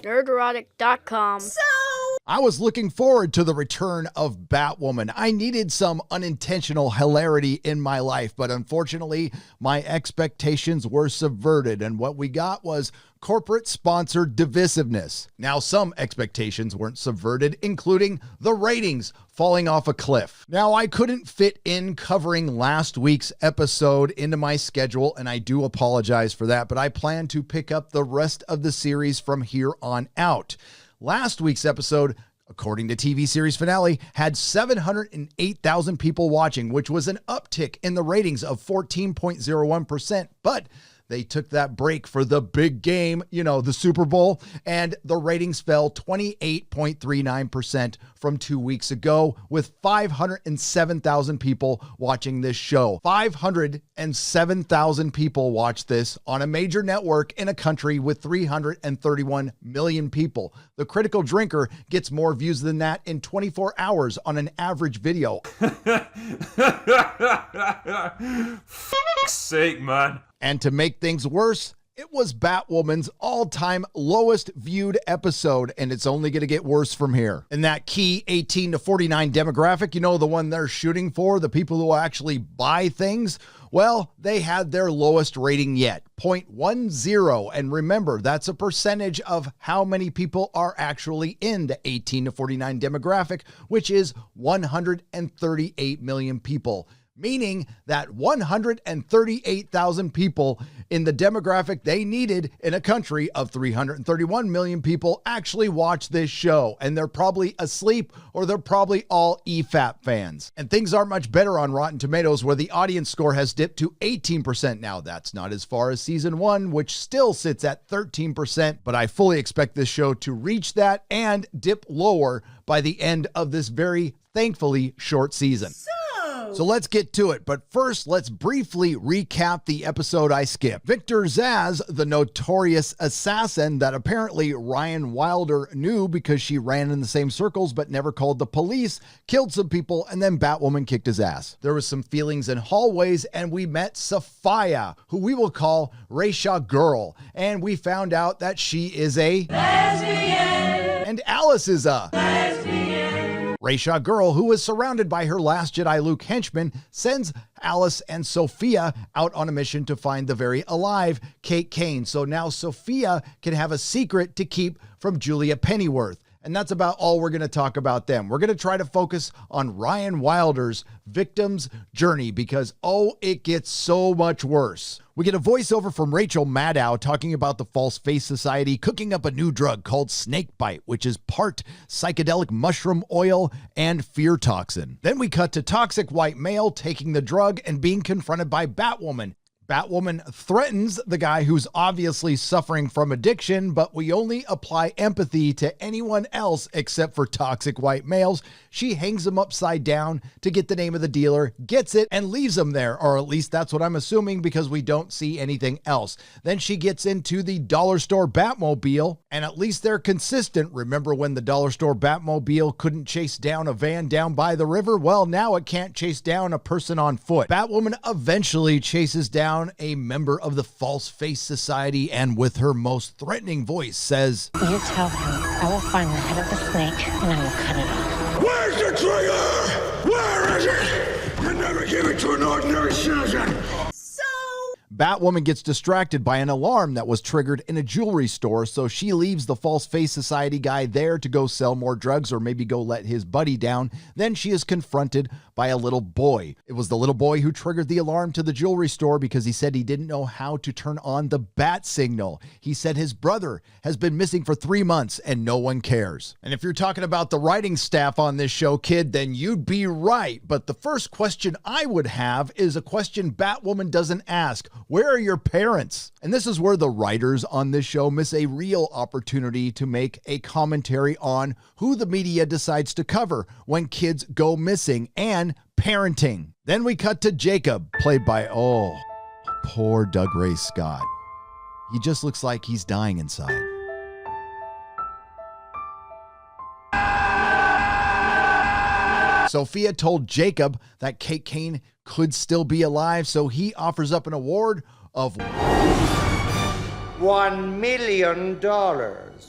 Nerdrotic.com. I was looking forward to the return of Batwoman. I needed some unintentional hilarity in my life, but unfortunately, my expectations were subverted, and what we got was corporate-sponsored divisiveness. Now, some expectations weren't subverted, including the ratings falling off a cliff. Now, I couldn't fit in covering last week's episode into my schedule, and I do apologize for that, but I plan to pick up the rest of the series from here on out. Last week's episode, according to TV series finale, had 708,000 people watching, which was an uptick in the ratings of 14.01%, but they took that break for the big game, the Super Bowl, and the ratings fell 28.39% from 2 weeks ago, with 507,000 people watching this show. 507,000 people watched this on a major network in a country with 331 million people. The Critical Drinker gets more views than that in 24 hours on an average video. Fuck's sake, man. And to make things worse, it was Batwoman's all-time lowest viewed episode, and it's only going to get worse from here. And that key 18 to 49 demographic, the one they're shooting for, the people who actually buy things, well, they had their lowest rating yet, 0.10. And remember, that's a percentage of how many people are actually in the 18 to 49 demographic, which is 138 million people. Meaning that 138,000 people in the demographic they needed in a country of 331 million people actually watch this show. And they're probably asleep, or they're probably all EFAP fans. And things aren't much better on Rotten Tomatoes, where the audience score has dipped to 18%. Now, that's not as far as season 1, which still sits at 13%, but I fully expect this show to reach that and dip lower by the end of this very, thankfully, short season. So let's get to it, but first, let's briefly recap the episode I skipped. Victor Zsasz, the notorious assassin that apparently Ryan Wilder knew because she ran in the same circles but never called the police, killed some people, and then Batwoman kicked his ass. There was some feelings in hallways, and we met Sophia, who we will call Raisha Girl, and we found out that she is a lesbian, and Alice is a lesbian. Raisha Girl, who is surrounded by her Last Jedi Luke henchman, sends Alice and Sophia out on a mission to find the very alive Kate Kane. So now Sophia can have a secret to keep from Julia Pennyworth. And that's about all we're going to talk about them. We're going to try to focus on Ryan Wilder's victim's journey because, it gets so much worse. We get a voiceover from Rachel Maddow talking about the False Face Society cooking up a new drug called Snakebite, which is part psychedelic mushroom oil and fear toxin. Then we cut to toxic white male taking the drug and being confronted by Batwoman. Batwoman threatens the guy who's obviously suffering from addiction, but we only apply empathy to anyone else except for toxic white males. She hangs him upside down to get the name of the dealer, gets it, and leaves him there, or at least that's what I'm assuming because we don't see anything else. Then she gets into the dollar store Batmobile, and at least they're consistent. Remember when the dollar store Batmobile couldn't chase down a van down by the river? Well, now it can't chase down a person on foot. Batwoman eventually chases down a member of the False Face Society and with her most threatening voice says, "You tell him I will find the head of the snake and I will cut it off." Where's the trigger? Where is it? You never give it to an ordinary citizen. Batwoman gets distracted by an alarm that was triggered in a jewelry store, so she leaves the False Face Society guy there to go sell more drugs or maybe go let his buddy down. Then she is confronted by a little boy. It was the little boy who triggered the alarm to the jewelry store because he said he didn't know how to turn on the bat signal. He said his brother has been missing for 3 months and no one cares. And if you're talking about the writing staff on this show, kid, then you'd be right. But the first question I would have is a question Batwoman doesn't ask. Where are your parents? And this is where the writers on this show miss a real opportunity to make a commentary on who the media decides to cover when kids go missing and parenting. Then we cut to Jacob, played by, poor Dougray Scott. He just looks like he's dying inside. Sophia told Jacob that Kate Kane could still be alive, so he offers up an award of $1 million.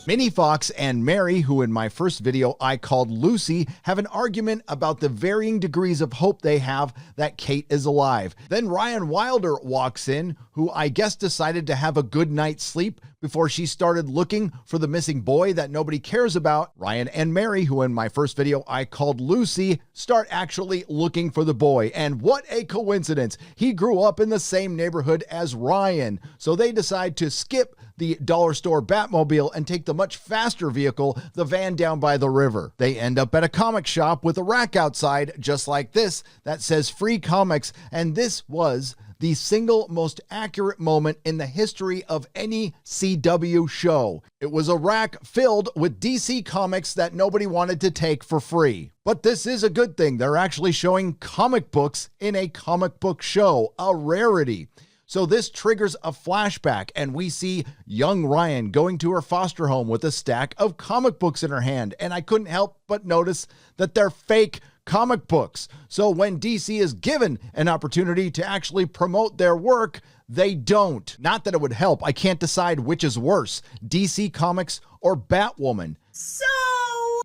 Minnie Fox and Mary, who in my first video I called Lucy, have an argument about the varying degrees of hope they have that Kate is alive. Then Ryan Wilder walks in, who I guess decided to have a good night's sleep before she started looking for the missing boy that nobody cares about. Ryan and Mary, who in my first video I called Lucy, start actually looking for the boy. And what a coincidence. He grew up in the same neighborhood as Ryan. So they decide to skip the dollar store Batmobile and take the much faster vehicle, the van down by the river. They end up at a comic shop with a rack outside just like this that says free comics, and this was the single most accurate moment in the history of any CW show. It was a rack filled with DC comics that nobody wanted to take for free. But this is a good thing. They're actually showing comic books in a comic book show, a rarity. So this triggers a flashback, and we see young Ryan going to her foster home with a stack of comic books in her hand. And I couldn't help but notice that they're fake comic books. So when DC is given an opportunity to actually promote their work, they don't. Not that it would help. I can't decide which is worse, DC Comics or Batwoman.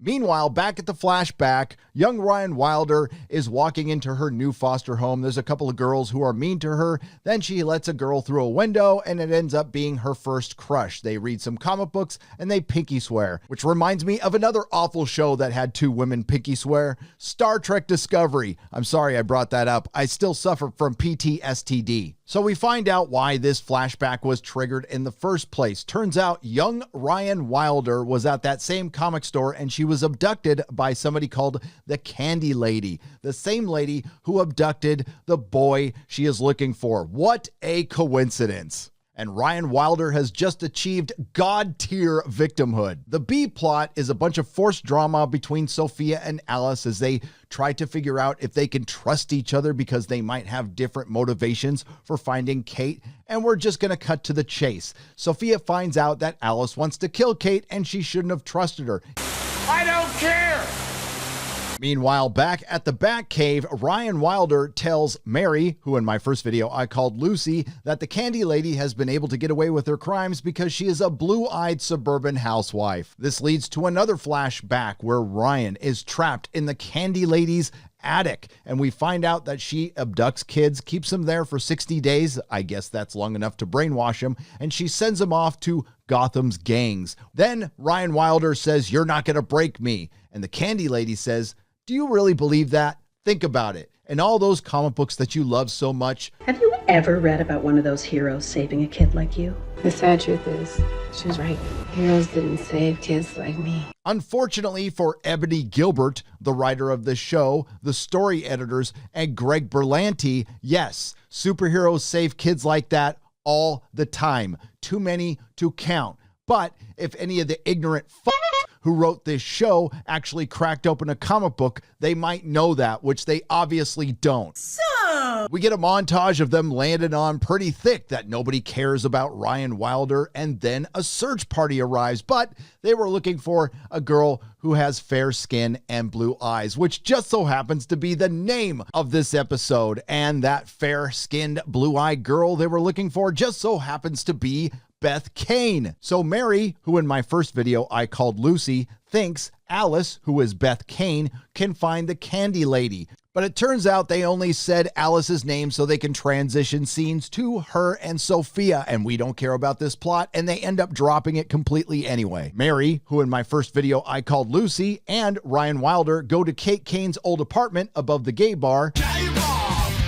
Meanwhile, back at the flashback, young Ryan Wilder is walking into her new foster home. There's a couple of girls who are mean to her. Then she lets a girl through a window, and it ends up being her first crush. They read some comic books, and they pinky swear, which reminds me of another awful show that had two women pinky swear, Star Trek Discovery. I'm sorry I brought that up. I still suffer from PTSD. So we find out why this flashback was triggered in the first place. Turns out young Ryan Wilder was at that same comic store, and she was abducted by somebody called the Candy Lady, the same lady who abducted the boy she is looking for. What a coincidence. And Ryan Wilder has just achieved God-tier victimhood. The B plot is a bunch of forced drama between Sophia and Alice as they try to figure out if they can trust each other because they might have different motivations for finding Kate. And we're just going to cut to the chase. Sophia finds out that Alice wants to kill Kate and she shouldn't have trusted her. I don't care! Meanwhile, back at the Batcave, Ryan Wilder tells Mary, who in my first video I called Lucy, that the Candy Lady has been able to get away with her crimes because she is a blue-eyed suburban housewife. This leads to another flashback where Ryan is trapped in the Candy Lady's attic, and we find out that she abducts kids, keeps them there for 60 days. I guess that's long enough to brainwash them, and she sends them off to Gotham's gangs. Then Ryan Wilder says, "You're not going to break me." And the Candy Lady says, "Do you really believe that? Think about it." And all those comic books that you love so much. Have you ever read about one of those heroes saving a kid like you? The sad truth is, she was right. Heroes didn't save kids like me. Unfortunately for Ebony Gilbert, the writer of the show, the story editors, and Greg Berlanti, yes, superheroes save kids like that all the time. Too many to count. But if any of the ignorant who wrote this show actually cracked open a comic book, they might know that, which they obviously don't. We get a montage of them landing on pretty thick that nobody cares about Ryan Wilder, and then a search party arrives, but they were looking for a girl who has fair skin and blue eyes, which just so happens to be the name of this episode. And that fair-skinned, blue-eyed girl they were looking for just so happens to be Beth Kane. So Mary, who in my first video I called Lucy, thinks Alice, who is Beth Kane, can find the Candy Lady. But it turns out they only said Alice's name so they can transition scenes to her and Sophia, and we don't care about this plot, and they end up dropping it completely anyway. Mary, who in my first video I called Lucy, and Ryan Wilder go to Kate Kane's old apartment above the gay bar.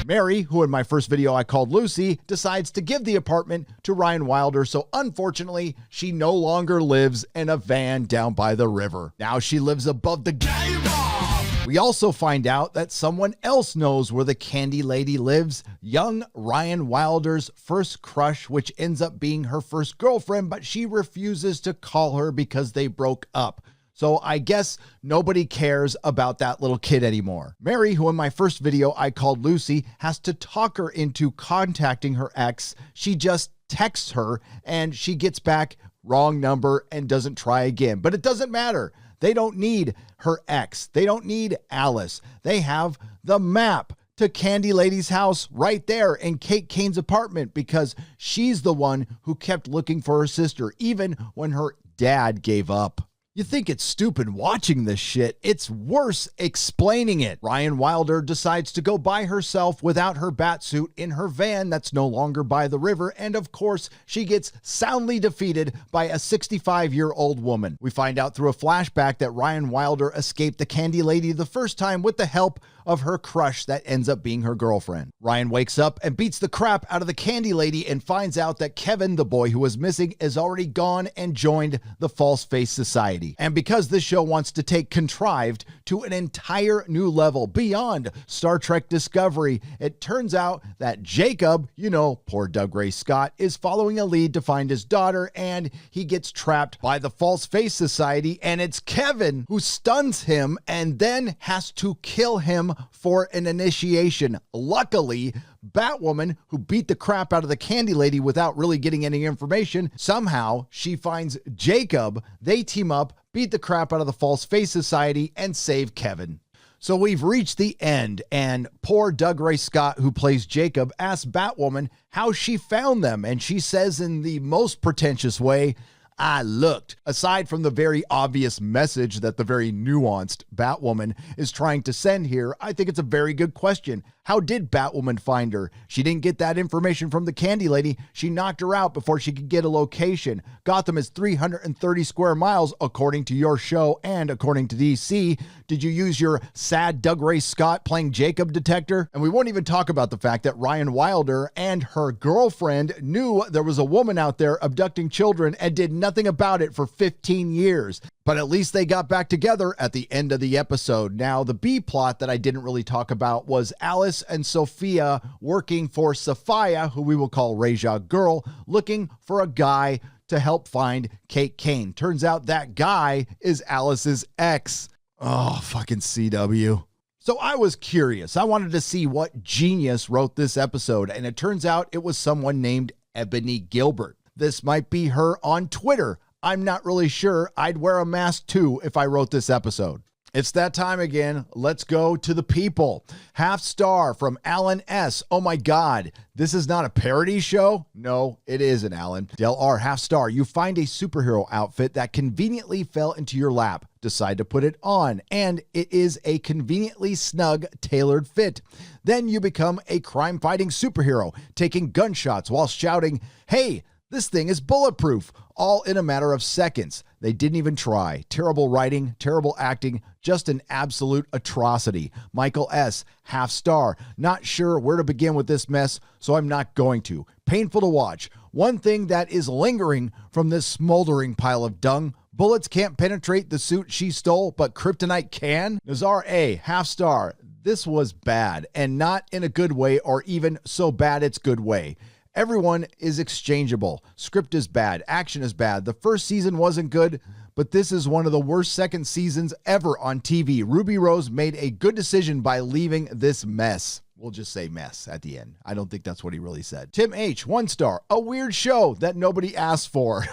Mary, who in my first video I called Lucy, decides to give the apartment to Ryan Wilder, so unfortunately, she no longer lives in a van down by the river. Now she lives above the gay bar. We also find out that someone else knows where the Candy Lady lives, young Ryan Wilder's first crush, which ends up being her first girlfriend, but she refuses to call her because they broke up. So I guess nobody cares about that little kid anymore. Mary, who in my first video I called Lucy, has to talk her into contacting her ex. She just texts her and she gets back wrong number and doesn't try again. But it doesn't matter. They don't need her ex. They don't need Alice. They have the map to Candy Lady's house right there in Kate Kane's apartment because she's the one who kept looking for her sister even when her dad gave up. You think it's stupid watching this shit. It's worse explaining it. Ryan Wilder decides to go by herself without her batsuit in her van that's no longer by the river. And of course, she gets soundly defeated by a 65-year-old woman. We find out through a flashback that Ryan Wilder escaped the Candy Lady the first time with the help of her crush that ends up being her girlfriend. Ryan wakes up and beats the crap out of the Candy Lady and finds out that Kevin, the boy who was missing, is already gone and joined the False Face Society. And because this show wants to take Contrived to an entire new level beyond Star Trek Discovery, it turns out that Jacob, you know, poor Dougray Scott, is following a lead to find his daughter, and he gets trapped by the False Face Society, and it's Kevin who stuns him and then has to kill him for an initiation. Luckily, Batwoman, who beat the crap out of the Candy Lady without really getting any information, somehow she finds Jacob. They team up, beat the crap out of the False Face Society, and save Kevin. So we've reached the end, and poor Dougray Scott, who plays Jacob, asks Batwoman how she found them, and she says in the most pretentious way, "I looked." Aside from the very obvious message that the very nuanced Batwoman is trying to send here, I think it's a very good question. How did Batwoman find her? She didn't get that information from the Candy Lady. She knocked her out before she could get a location. Gotham is 330 square miles, according to your show and according to DC. Did you use your sad Dougray Scott playing Jacob detector? And we won't even talk about the fact that Ryan Wilder and her girlfriend knew there was a woman out there abducting children and did nothing about it for 15 years. But at least they got back together at the end of the episode. Now, the B plot that I didn't really talk about was Alice and Sophia working for Sophia, who we will call Raja Girl, looking for a guy to help find Kate Kane. Turns out that guy is Alice's ex. Oh, fucking CW. So I was curious. I wanted to see what genius wrote this episode, and it turns out it was someone named Ebony Gilbert. This might be her on Twitter. I'm not really sure. I'd wear a mask too if I wrote this episode. It's that time again. Let's go to the people. Half star from Alan S. Oh my God, this is not a parody show? No, it isn't, Alan. Del R, half star. You find a superhero outfit that conveniently fell into your lap. Decide to put it on, and it is a conveniently snug, tailored fit. Then you become a crime-fighting superhero, taking gunshots while shouting, "Hey, this thing is bulletproof," all in a matter of seconds. They didn't even try. Terrible writing, terrible acting, just an absolute atrocity. Michael S., half star. Not sure where to begin with this mess, so I'm not going to. Painful to watch. One thing that is lingering from this smoldering pile of dung: bullets can't penetrate the suit she stole, but kryptonite can? Nazar A., half star. This was bad, and not in a good way or even so bad it's good way. Everyone is exchangeable. Script is bad. Action is bad. The first season wasn't good, but this is one of the worst second seasons ever on TV. Ruby Rose made a good decision by leaving this mess. We'll just say mess at the end. I don't think that's what he really said. Tim H., 1 star. A weird show that nobody asked for.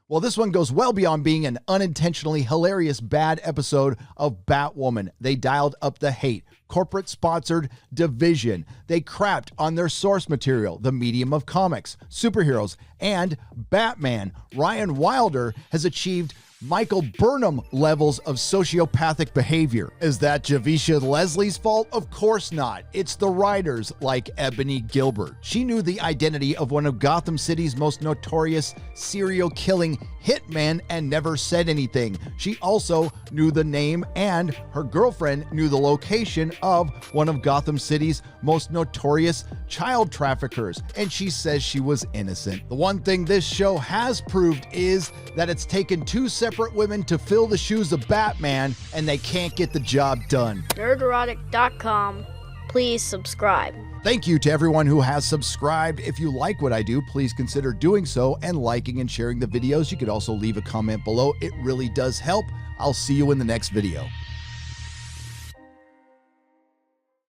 Well, this one goes well beyond being an unintentionally hilarious bad episode of Batwoman. They dialed up the hate. Corporate-sponsored division. They crapped on their source material, the medium of comics, superheroes, and Batman. Ryan Wilder has achieved Michael Burnham levels of sociopathic behavior. Is that Javicia Leslie's fault? Of course not. It's the writers like Ebony Gilbert. She knew the identity of one of Gotham City's most notorious serial killing hitmen and never said anything. She also knew the name, and her girlfriend knew the location of one of Gotham City's most notorious child traffickers, and she says she was innocent. The one thing this show has proved is that it's taken two separate women to fill the shoes of Batman, and they can't get the job done. Nerdrotic.com. Please subscribe. Thank you to everyone who has subscribed. If you like what I do, please consider doing so and liking and sharing the videos. You could also leave a comment below. It really does help. I'll see you in the next video.